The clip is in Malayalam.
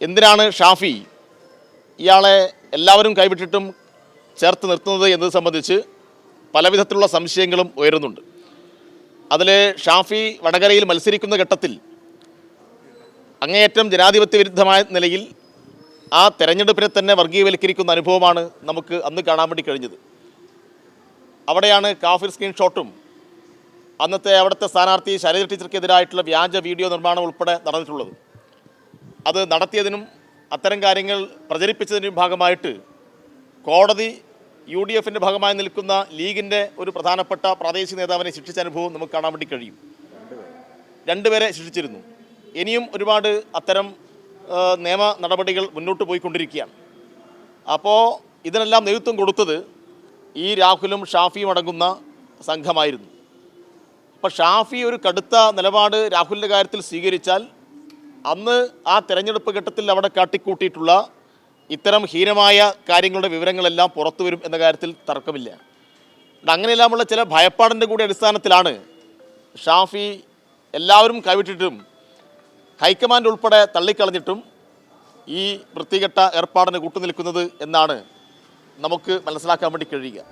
എന്തിനാണ് ഷാഫി ഇയാളെ എല്ലാവരും കൈവിട്ടിട്ടും ചേർത്ത് നിർത്തുന്നത് എന്നത് സംബന്ധിച്ച് പലവിധത്തിലുള്ള സംശയങ്ങളും ഉയരുന്നുണ്ട്. അതിൽ ഷാഫി വടകരയിൽ മത്സരിക്കുന്ന ഘട്ടത്തിൽ അങ്ങേയറ്റം ജനാധിപത്യ വിരുദ്ധമായ നിലയിൽ ആ തെരഞ്ഞെടുപ്പിനെ തന്നെ വർഗീയവൽക്കരിക്കുന്ന അനുഭവമാണ് നമുക്ക് അന്ന് കാണാൻ വേണ്ടി കഴിഞ്ഞത്. അവിടെയാണ് കാഫിർ സ്ക്രീൻഷോട്ടും അന്നത്തെ അവിടുത്തെ സ്ഥാനാർത്ഥി ശൈലജ ടീച്ചർക്കെതിരായിട്ടുള്ള വ്യാജ വീഡിയോ നിർമ്മാണം ഉൾപ്പെടെ നടന്നിട്ടുള്ളത്. അത് നടത്തിയതിനും അത്തരം കാര്യങ്ങൾ പ്രചരിപ്പിച്ചതിനും ഭാഗമായിട്ട് കോടതി UDFിൻ്റെ ഭാഗമായി നിൽക്കുന്ന ലീഗിൻ്റെ ഒരു പ്രധാനപ്പെട്ട പ്രാദേശിക നേതാവിനെ ശിക്ഷിച്ച അനുഭവം നമുക്ക് കാണാൻ വേണ്ടി കഴിയും. 2 പേരെ ശിക്ഷിച്ചിരുന്നു. ഇനിയും ഒരുപാട് അത്തരം നിയമ നടപടികൾ മുന്നോട്ട് പോയിക്കൊണ്ടിരിക്കുകയാണ്. അപ്പോൾ ഇതിനെല്ലാം നേതൃത്വം കൊടുത്തത് ഈ രാഹുലും ഷാഫിയും അടങ്ങുന്ന സംഘമായിരുന്നു. അപ്പോൾ ഷാഫി ഒരു കടുത്ത നിലപാട് രാഹുലിൻ്റെ കാര്യത്തിൽ സ്വീകരിച്ചാൽ അന്ന് ആ തെരഞ്ഞെടുപ്പ് ഘട്ടത്തിൽ അവിടെ കാട്ടിക്കൂട്ടിയിട്ടുള്ള ഇത്തരം ഹീനമായ കാര്യങ്ങളുടെ വിവരങ്ങളെല്ലാം പുറത്തു വരും എന്ന കാര്യത്തിൽ തർക്കമില്ല. അങ്ങനെയെല്ലാമുള്ള ചില ഭയപ്പാടിൻ്റെ കൂടി അടിസ്ഥാനത്തിലാണ് ഷാഫി എല്ലാവരും കൈവിട്ടിട്ടും ഹൈക്കമാൻഡ് ഉൾപ്പെടെ തള്ളിക്കളഞ്ഞിട്ടും ഈ വൃത്തികെട്ട ഏർപ്പാടിന് കൂട്ടുനിൽക്കുന്നത് എന്നാണ് നമുക്ക് മനസ്സിലാക്കാൻ വേണ്ടി കഴിയുക.